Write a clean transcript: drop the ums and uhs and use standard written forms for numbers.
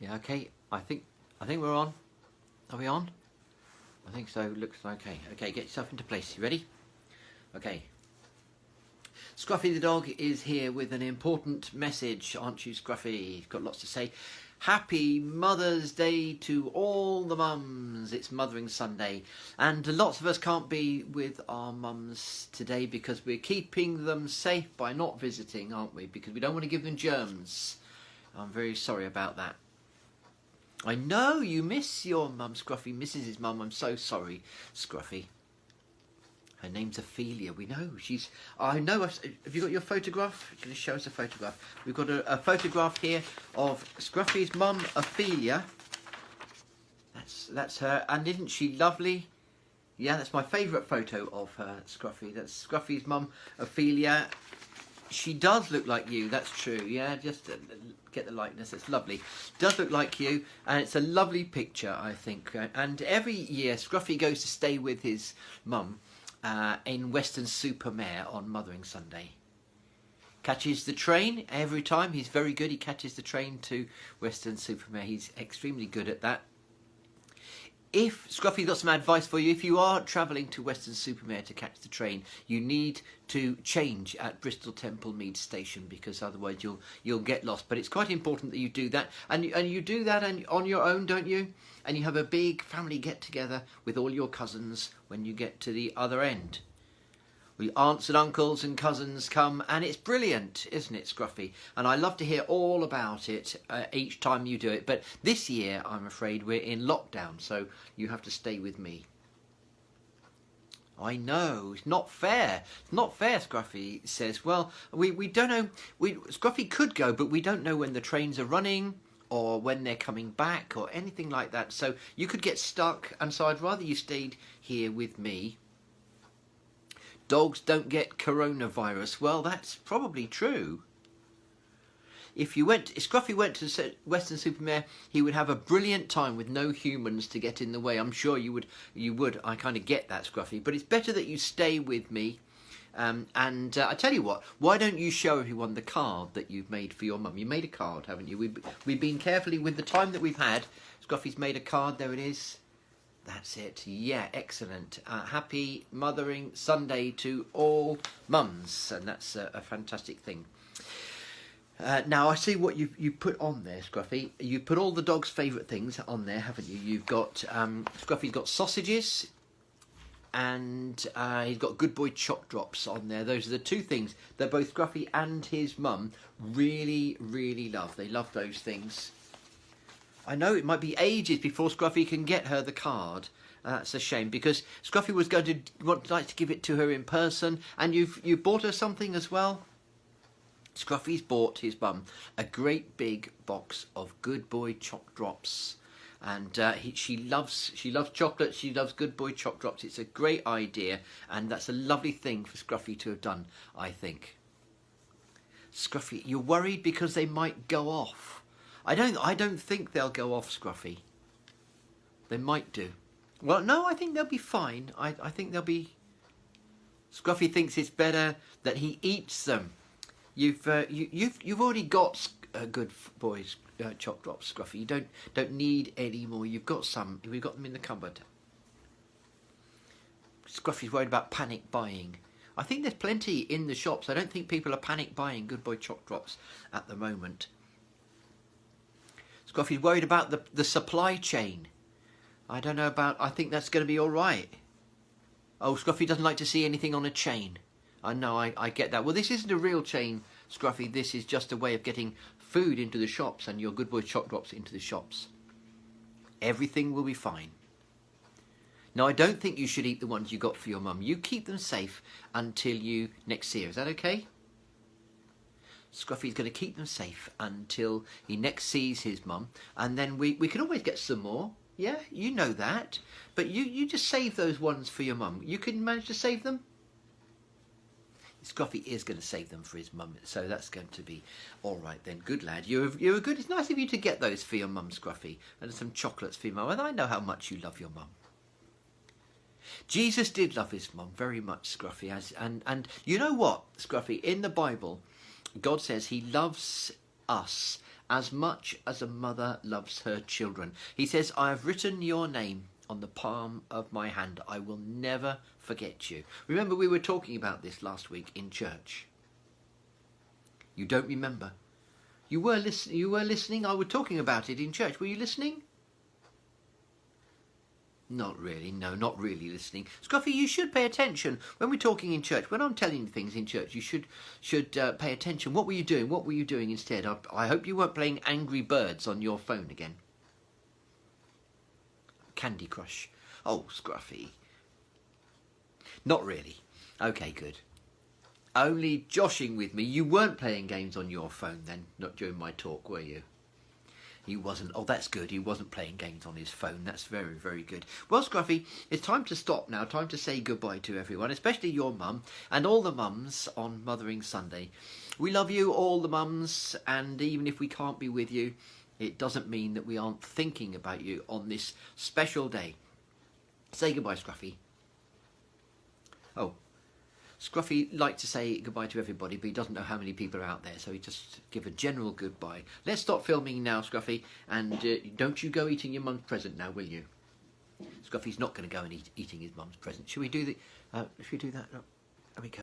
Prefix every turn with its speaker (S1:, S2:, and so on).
S1: Yeah, okay. I think we're on. Are we on? I think so. Looks okay. Okay, get yourself into place. You ready? Okay. Scruffy the dog is here with an important message, aren't you, Scruffy? He's got lots to say. Happy Mother's Day to all the mums. It's Mothering Sunday, and lots of us can't be with our mums today because we're keeping them safe by not visiting, aren't we? Because we don't want to give them germs. I'm very sorry about that. I know you miss your mum, Scruffy misses his mum. I'm so sorry, Scruffy. Her name's Ophelia. We know she's. I know. Have you got your photograph? Can you show us a photograph? We've got a photograph here of Scruffy's mum, Ophelia. That's her. And isn't she lovely? Yeah, that's my favourite photo of her, Scruffy. That's Scruffy's mum, Ophelia. She does look like you. That's true. Yeah, just get the likeness. It's lovely. Does look like you, and it's a lovely picture, I think. And every year, Scruffy goes to stay with his mum. In Weston-super-Mare on Mothering Sunday. Catches the train every time. He's very good. He catches the train to Weston-super-Mare. He's extremely good at that. If Scruffy's got some advice for you, if you are travelling to Weston-super-Mare to catch the train, you need to change at Bristol Temple Mead Station because otherwise you'll get lost. But it's quite important that you do that, and you do that on your own, don't you? And you have a big family get-together with all your cousins when you get to the other end. We aunts and uncles and cousins come, and it's brilliant, isn't it, Scruffy? And I love to hear all about it each time you do it. But this year, I'm afraid, we're in lockdown, so you have to stay with me. I know, it's not fair. It's not fair, Scruffy says. Well, we don't know. Scruffy could go, but we don't know when the trains are running or when they're coming back or anything like that. So you could get stuck, and so I'd rather you stayed here with me. Dogs don't get coronavirus. Well, that's probably true. If Scruffy went to Weston-super-Mare, he would have a brilliant time with no humans to get in the way. I'm sure you would. I kind of get that, Scruffy. But it's better that you stay with me. I tell you what, why don't you show everyone the card that you've made for your mum? You made a card, haven't you? We've been carefully, with the time that we've had, Scruffy's made a card. There it is. That's it. Yeah, excellent. Happy Mothering Sunday to all mums. And that's a fantastic thing. Now, I see what you put on there, Scruffy. You put all the dog's favourite things on there, haven't you? You've got, Scruffy's got sausages, and he's got Good Boy Choc Drops on there. Those are the two things that both Scruffy and his mum really, really love. They love those things. I know it might be ages before Scruffy can get her the card. That's a shame, because Scruffy was going to like to give it to her in person, and you've bought her something as well. Scruffy's bought his mum a great big box of Good Boy Choc Drops, and she loves chocolate. She loves Good Boy Choc Drops. It's a great idea, and that's a lovely thing for Scruffy to have done, I think. Scruffy, you're worried because they might go off. I don't think they'll go off, Scruffy. They might do. Well, no, I think they'll be fine. I think they'll be. Scruffy thinks it's better that he eats them. You've already got Good Boys Choc Drops, Scruffy. You don't need any more. You've got some. We've got them in the cupboard. Scruffy's worried about panic buying. I think there's plenty in the shops. I don't think people are panic buying Good Boy Choc Drops at the moment. Scruffy's worried about the supply chain. I don't know about. I think that's going to be all right. Oh, Scruffy doesn't like to see anything on a chain. I know, I get that. Well, this isn't a real chain, Scruffy. This is just a way of getting food into the shops and your Good Boy Choc Drops into the shops. Everything will be fine. Now, I don't think you should eat the ones you got for your mum. You keep them safe until you next see her. Is that okay? Scruffy's going to keep them safe until he next sees his mum. And then we can always get some more. Yeah, you know that. But you just save those ones for your mum. You can manage to save them? Scruffy is going to save them for his mum, so that's going to be all right then. Good lad. You're good. It's nice of you to get those for your mum, Scruffy, and some chocolates for your mum. And I know how much you love your mum. Jesus did love his mum very much, Scruffy. And you know what, Scruffy? In the Bible, God says He loves us as much as a mother loves her children. He says, I have written your name on the palm of my hand. I will never forget you. Remember, we were talking about this last week in church. You don't remember? You were listening. I was talking about it in church. Were you listening? Not really. No, not really listening. Scruffy, you should pay attention when we're talking in church. When I'm telling you things in church, you should pay attention. What were you doing? What were you doing instead? I hope you weren't playing Angry Birds on your phone again. Candy Crush. Oh, Scruffy. Not really. Okay, good. Only joshing with me. You weren't playing games on your phone then, not during my talk, were you? He wasn't. Oh, that's good. He wasn't playing games on his phone. That's very, very good. Well, Scruffy, it's time to stop now. Time to say goodbye to everyone, especially your mum and all the mums on Mothering Sunday. We love you, all the mums, and even if we can't be with you, it doesn't mean that we aren't thinking about you on this special day. Say goodbye, Scruffy. Oh. Scruffy likes to say goodbye to everybody, but he doesn't know how many people are out there, so he just give a general goodbye. Let's stop filming now, Scruffy, and don't you go eating your mum's present now, will you? Scruffy's not going to go and eating his mum's present. Should we do that? Oh, there we go.